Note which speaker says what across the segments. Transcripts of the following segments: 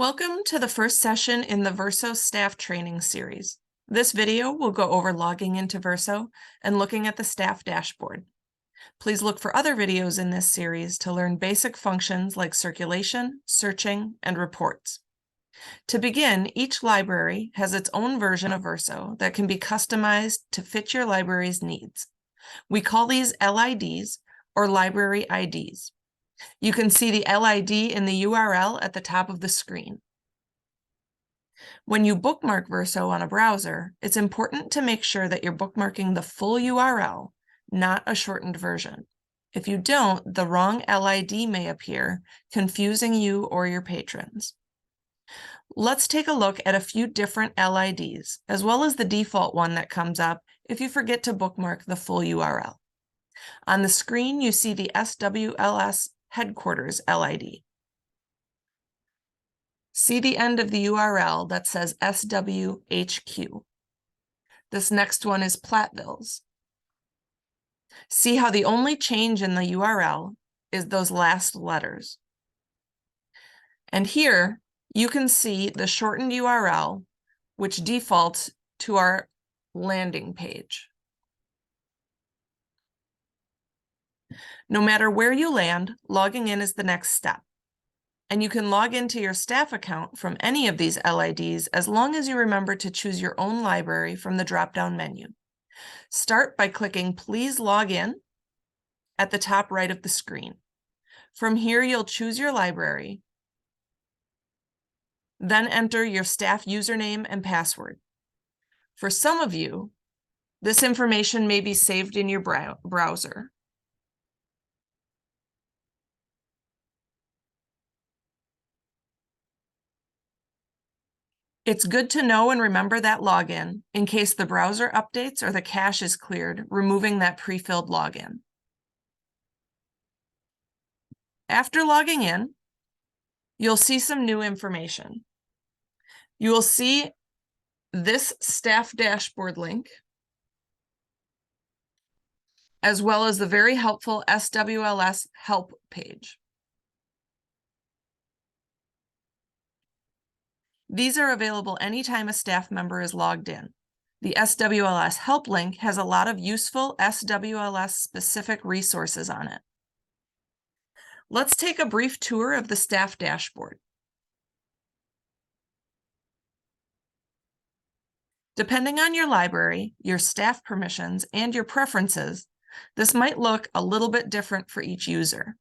Speaker 1: Welcome to the first session in the VERSO Staff Training series. This video will go over logging into VERSO and looking at the staff dashboard. Please look for other videos in this series to learn basic functions like circulation, searching, and reports. To begin, each library has its own version of VERSO that can be customized to fit your library's needs. We call these LIDs, or library IDs. You can see the LID in the URL at the top of the screen. When you bookmark VERSO on a browser, it's important to make sure that you're bookmarking the full URL, not a shortened version. If you don't, the wrong LID may appear, confusing you or your patrons. Let's take a look at a few different LIDs, as well as the default one that comes up if you forget to bookmark the full URL. On the screen, you see the SWLS Headquarters LID. See the end of the URL that says SWHQ. This next one is Platteville's. See how the only change in the URL is those last letters. And here you can see the shortened URL, which defaults to our landing page. No matter where you land, logging in is the next step. And you can log into your staff account from any of these LIDs as long as you remember to choose your own library from the drop-down menu. Start by clicking Please Log In at the top right of the screen. From here, you'll choose your library, then enter your staff username and password. For some of you, this information may be saved in your browser. It's good to know and remember that login in case the browser updates or the cache is cleared, removing that pre-filled login. After logging in, you'll see some new information. You will see this staff dashboard link, as well as the very helpful SWLS Help Page. These are available anytime a staff member is logged in. The SWLS Help link has a lot of useful SWLS-specific resources on it. Let's take a brief tour of the staff dashboard. Depending on your library, your staff permissions, and your preferences, this might look a little bit different for each user.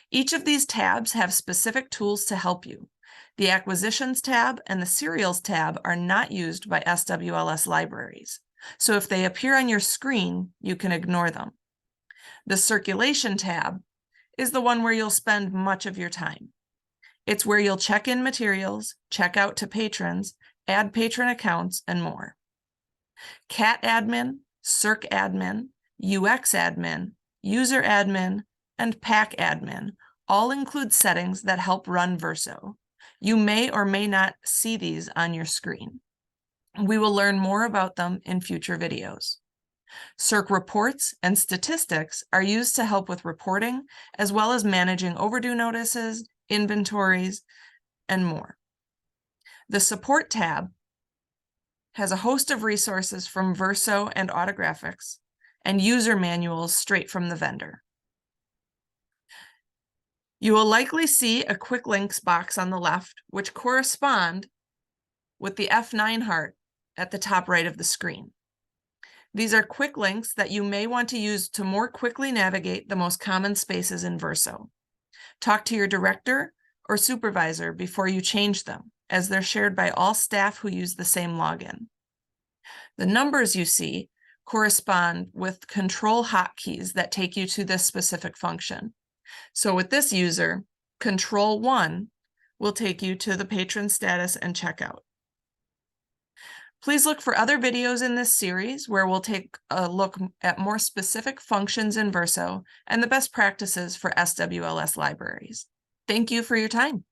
Speaker 1: Each of these tabs have specific tools to help you. The Acquisitions tab and the Serials tab are not used by SWLS libraries, so if they appear on your screen, you can ignore them. The Circulation tab is the one where you'll spend much of your time. It's where you'll check in materials, check out to patrons, add patron accounts, and more. Cat Admin, Circ Admin, UX Admin, User Admin, and Pack Admin all include settings that help run VERSO. You may or may not see these on your screen. We will learn more about them in future videos. Circ reports and statistics are used to help with reporting, as well as managing overdue notices, inventories, and more. The Support tab has a host of resources from VERSO and Autographics, and user manuals straight from the vendor. You will likely see a quick links box on the left, which correspond with the F9 heart at the top right of the screen. These are quick links that you may want to use to more quickly navigate the most common spaces in VERSO. Talk to your director or supervisor before you change them, as they're shared by all staff who use the same login. The numbers you see correspond with control hotkeys that take you to this specific function. So with this user, Control 1 will take you to the patron status and checkout. Please look for other videos in this series where we'll take a look at more specific functions in VERSO and the best practices for SWLS libraries. Thank you for your time.